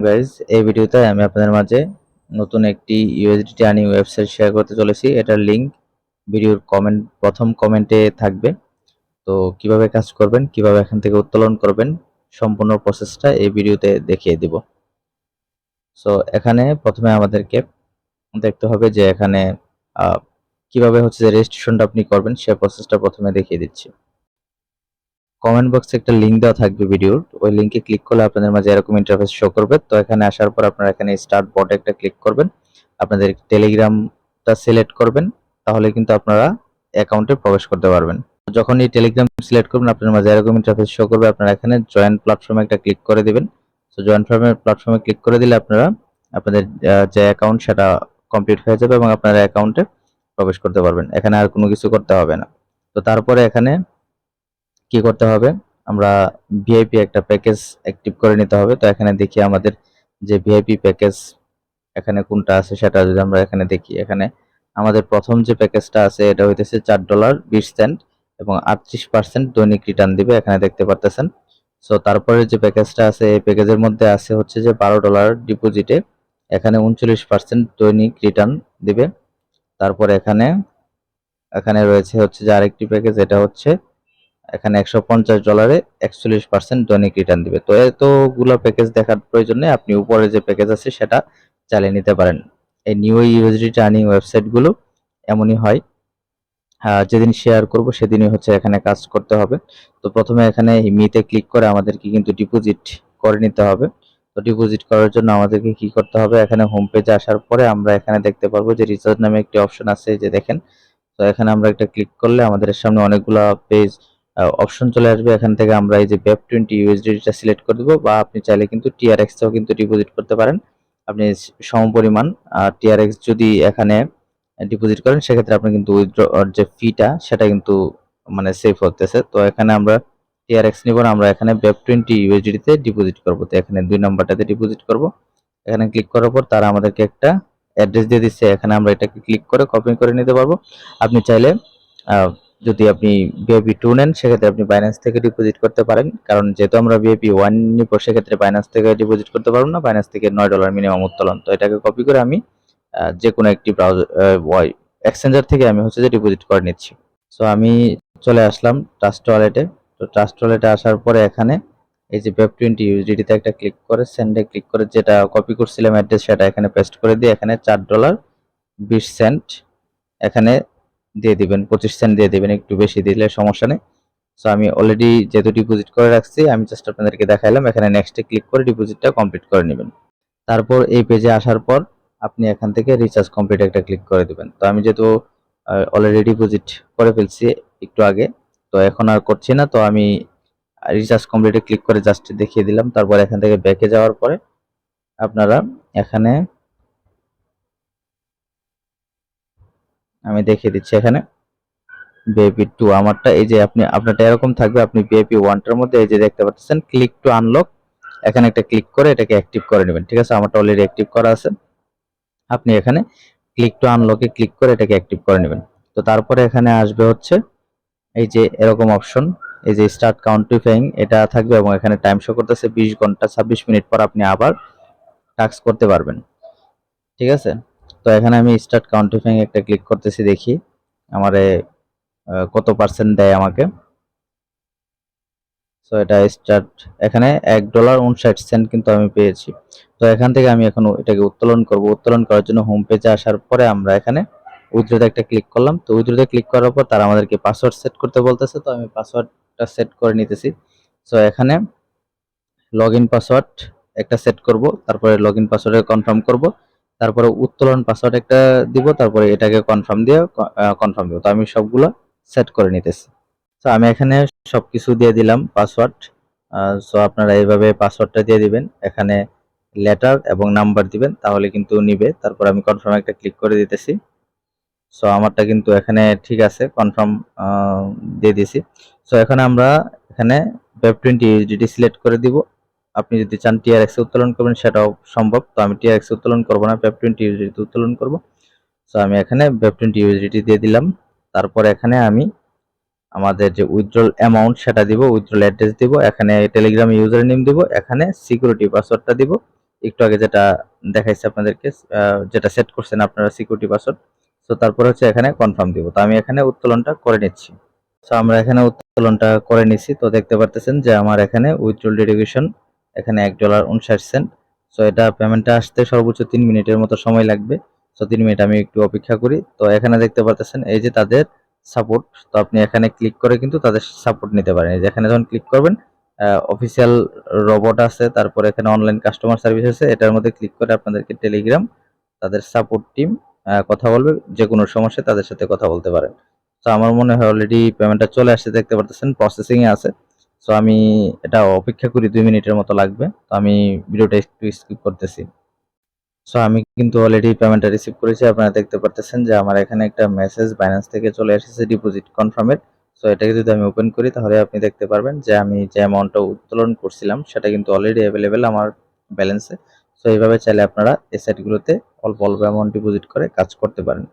Guys, এই ভিডিওতে আমি আপনাদের মাঝে নতুন একটি ইউএসডিটি আর্নিং ওয়েবসাইট শেয়ার করতে চলেছি। এটার লিংক ভিডিওর প্রথম কমেন্টে থাকবে। তো কিভাবে কাজ করবেন, কিভাবে এখান থেকে উত্তোলন করবেন, সম্পূর্ণ প্রসেসটা এই ভিডিওতে দেখিয়ে দিব। সো এখানে প্রথমে আমাদেরকে দেখতে হবে যে এখানে কিভাবে যে রেজিস্ট্রেশনটা আপনি করবেন, সে প্রসেসটা প্রথমে দেখিয়ে দিচ্ছি। কমেন্ট বক্সে একটা লিংক দেওয়া থাকবে ভিডিওর, ওই লিংকে ক্লিক করলে আপনাদের মাঝে এরকম ইন্টারফেস শো করবে। তো এখানে আসার পর আপনারা এখানে স্টার্ট বটে একটা ক্লিক করবেন, আপনাদের টেলিগ্রামটা সিলেক্ট করবেন, তাহলে কিন্তু আপনারা অ্যাকাউন্টে প্রবেশ করতে পারবেন। যখন এই টেলিগ্রাম সিলেক্ট করবেন আপনার মাঝে এরকম ইন্টারফেস শো করবে। আপনারা এখানে জয়েন প্ল্যাটফর্মে একটা ক্লিক করে দিবেন। তো জয়েন প্ল্যাটফর্মে ক্লিক করে দিলে আপনারা আপনাদের যে অ্যাকাউন্ট সেটা কমপ্লিট হয়ে যাবে এবং আপনারা অ্যাকাউন্টে প্রবেশ করতে পারবেন। এখানে আর কোনো কিছু করতে হবে না। তো তারপরে এখানে কি করতে হবে, আমরা ভিআইপি একটা প্যাকেজ অ্যাক্টিভ করে নিতে হবে। তো এখানে দেখি আমাদের যে ভিআইপি প্যাকেজ এখানে কোনটা আছে সেটা যদি আমরা এখানে দেখি, এখানে আমাদের প্রথম যে প্যাকেজটা আছে এটা হইতেছে $4.20 এবং 38% দৈনিক রিটার্ন দিবে, এখানে দেখতে পারতেছেন। সো তারপরে যে প্যাকেজটা আছে এই প্যাকেজের মধ্যে আছে যে $12 ডিপোজিটে এখানে 39% দৈনিক রিটার্ন দিবে। তারপর এখানে এখানে রয়েছে যে আরেকটি প্যাকেজ, এটা এখানে $150 41% দৈনিক রিটার্ন দিবে। তো এতগুলো প্যাকেজ দেখার প্রয়োজন নেই, আপনি উপরে যে প্যাকেজ আছে সেটা চালিয়ে নিতে পারেন। এই নিউ ইউএসডিটি আর্নিং ওয়েবসাইটগুলো এমনই হয়, যেদিন শেয়ার করব সেদিনই এখানে কাজ করতে হবে। তো প্রথমে এখানে মিতে ক্লিক করে আমাদেরকে কিন্তু ডিপোজিট করে নিতে হবে। তো ডিপোজিট করার জন্য আমাদেরকে কি করতে হবে, এখানে হোম পেজে আসার পরে আমরা এখানে দেখতে পারবো যে রিচার্জ নামে একটি অপশন আছে, যে দেখেন। তো এখানে আমরা একটা ক্লিক করলে আমাদের সামনে অনেকগুলো পেজ অপশন চলে আসবে। এখান থেকে আমরা এই যে BEP20 ইউএসডিটা সিলেক্ট করে দিব, বা আপনি চাইলে কিন্তু TRX এও কিন্তু ডিপোজিট করতে পারেন। আপনি সমপরিমাণ TRX যদি এখানে ডিপোজিট করেন সেক্ষেত্রে আপনি কিন্তু উইথড্রর যে ফিটা সেটা কিন্তু মানে সেভ হতেছে। তো এখানে আমরা TRX নিব না, আমরা এখানে BEP20 ইউএসডি তে ডিপোজিট করব। তো এখানে 2 নাম্বারটাতে ডিপোজিট করব। এখানে ক্লিক করার পর তারা আমাদেরকে একটা অ্যাড্রেস দিয়ে দিচ্ছে, এখানে আমরা এটাকে ক্লিক করে কপি করে নিতে পারবো। আপনি চাইলে যদি আপনি VIP2 নেন সেক্ষেত্রে আপনি বাইন্যান্স থেকে ডিপোজিট করতে পারেন, কারণ যেহেতু আমরা VIP1 নিব সেক্ষেত্রে বাইন্যান্স থেকে ডিপোজিট করতে পারবো না, বাইন্যান্স থেকে $9 মিনিমাম উত্তোলন। তো এটাকে কপি করে আমি যে কোনো একটি ব্রাউজার এক্সচেঞ্জার থেকে আমি যে ডিপোজিট করে নিচ্ছি। সো আমি চলে আসলাম ট্রাস্ট ওয়ালেটে। তো ট্রাস্ট ওয়ালেটে আসার পরে এখানে এই যে BEP20 ইউএসডিটি তে একটা ক্লিক করে সেন্ডে ক্লিক করে যেটা কপি করছিলাম অ্যাড্রেস সেটা এখানে পেস্ট করে দিয়ে এখানে $4.20 এখানে দিয়ে দিবেন, 25 সেন্ট দিয়ে দিবেন, একটু বেশি দিলে সমস্যা নেই। সো আমি অলরেডি যেহেতু ডিপোজিট করে রাখছি, আমি জাস্ট আপনাদেরকে দেখাইলাম। এখানে নেক্সটে ক্লিক করে ডিপোজিটটা কমপ্লিট করে নেবেন। তারপর এই পেজে আসার পর আপনি এখান থেকে রিচার্জ কমপ্লিট একটা ক্লিক করে দিবেন। তো আমি যেহেতু অলরেডি ডিপোজিট করে ফেলছি একটু আগে, তো এখন আর করছি না। তো আমি রিচার্জ কমপ্লিটে ক্লিক করে জাস্ট দেখিয়ে দিলাম। তারপর এখান থেকে ব্যাকে যাওয়ার পরে আপনারা এখানে আমি দেখিয়ে দিচ্ছি, এখানে VIP2 আমারটা এই যে আপনারটা এরকম থাকবে। আপনি VIP1 টার মধ্যে এই যে দেখতে পাচ্ছেন ক্লিক টু আনলক, এখানে একটা ক্লিক করে এটাকে অ্যাক্টিভ করে নেবেন। ঠিক আছে, আমারটা অলরেডি অ্যাক্টিভ করা আছে। আপনি এখানে ক্লিক টু আনলকে ক্লিক করে এটাকে অ্যাক্টিভ করে নেবেন। তো তারপরে এখানে আসবে এই যে এরকম অপশন, এই যে স্টার্ট কাউন্টিফাইং এটা থাকবে এবং এখানে টাইম শো করতেছে 20 ঘন্টা 26 মিনিট পর আপনি আবার টাস্ক করতে পারবেন। ঠিক আছে, তো এখানে আমি স্টার্ট কাউন্টিফাইং একটা ক্লিক করতেছি, দেখি আমারে কত পার্সেন্ট দেয় আমাকে। সো এটা স্টার্ট, এখানে $1.59 কিন্তু আমি পেয়েছি। তো এখান থেকে আমি এখন এটাকে উত্তোলন করব। উত্তোলন করার জন্য হোম পেজে আসার পরে আমরা এখানে উইথড্রোতে একটা ক্লিক করলাম। তো উইথড্রোতে ক্লিক করার পর তারা আমাদেরকে পাসওয়ার্ড সেট করতে বলতেছে, তো আমি পাসওয়ার্ডটা সেট করে নিতেছি। সো এখানে লগইন পাসওয়ার্ড একটা সেট করব, তারপরে লগইন পাসওয়ার্ডে কনফার্ম করব, তারপরে উত্তোলন পাসওয়ার্ড একটা দিব, তারপরে এটাকে কনফার্ম দিব। তো আমি সবগুলো সেট করে নিতেছি। তো আমি এখানে সবকিছু দিয়ে দিলাম পাসওয়ার্ড। সো আপনারা এইভাবে পাসওয়ার্ডটা দিয়ে দিবেন, এখানে লেটার এবং নাম্বার দিবেন, তাহলে কিন্তু নিবে। তারপর আমি কনফার্ম একটা ক্লিক করে দিতেছি। সো আমারটা কিন্তু এখানে ঠিক আছে, কনফার্ম দিয়ে দিছি। সো এখন আমরা এখানে BEP20 ইউএসডিটি সিলেক্ট করে দিব। আপনি যদি চান TRX এ উত্তোলন করবেন সেটাও সম্ভব। তো আমি TRX এ উত্তোলন করব না, BEP20 ইউএসডিটি উত্তোলন করব। সো আমি এখানে BEP20 ইউএসডিটি দিয়ে দিলাম। তারপর এখানে আমি আমাদের যে উইথড্রল অ্যামাউন্ট সেটা দিব, উইথড্রল অ্যাড্রেস দিব, এখানে টেলিগ্রাম ইউজার নেম দিব, এখানে সিকিউরিটি পাসওয়ার্ডটা দিব, একটু আগে যেটা দেখাইছে আপনাদেরকে, যেটা সেট করছেন আপনারা সিকিউরিটি পাসওয়ার্ড। তো তারপর হচ্ছে এখানে কনফার্ম দিব। তো আমি এখানে উত্তোলনটা করে নিচ্ছি। তো আমরা এখানে উত্তোলনটা করে নিছি। তো দেখতে পারতেছেন যে আমার এখানে উইথড্রল ডেরিভেশন এখানে $1.59। সো এটা পেমেন্টটা আসতে সর্বোচ্চ 3 মিনিটের মতো সময় লাগবে। সো 3 মিনিট আমি একটু অপেক্ষা করি। তো এখানে দেখতে পারতেছেন এই যে তাদের সাপোর্ট। তো আপনি এখানে ক্লিক করে কিন্তু তাদের সাপোর্ট নিতে পারেন। এই যে এখানে যখন ক্লিক করবেন অফিসিয়াল রোবট আছে, তারপর এখানে অনলাইন কাস্টমার সার্ভিস আছে। এটার মধ্যে ক্লিক করে আপনাদেরকে টেলিগ্রাম তাদের সাপোর্ট টিম কথা বলবে, যে কোনো সমস্যায় তাদের সাথে কথা বলতে পারেন। তো আমার মনে হয় অলরেডি পেমেন্টটা চলে আসছে, দেখতে পারতেছেন প্রসেসিং এ আছে। সো আমি এটা অপেক্ষা করি, 2 মিনিটের মতো লাগবে। তো আমি ভিডিওটা একটু স্কিপ করতেছি। সো আমি কিন্তু অলরেডি পেমেন্টটা রিসিভ করেছি। আপনারা দেখতে পারতেছেন যে আমার এখানে একটা মেসেজ বাইন্যান্স থেকে চলে এসেছে ডিপোজিট কনফার্মের। সো এটাকে যদি আমি ওপেন করি তাহলে আপনি দেখতে পারবেন যে আমি যে অ্যামাউন্টটা উত্তোলন করছিলাম সেটা কিন্তু অলরেডি অ্যাভেলেবেল আমার ব্যালেন্সে। সো এইভাবে চাইলে আপনারা এই সাইটগুলোতে অল্প অল্প অ্যামাউন্ট ডিপোজিট করে কাজ করতে পারেন।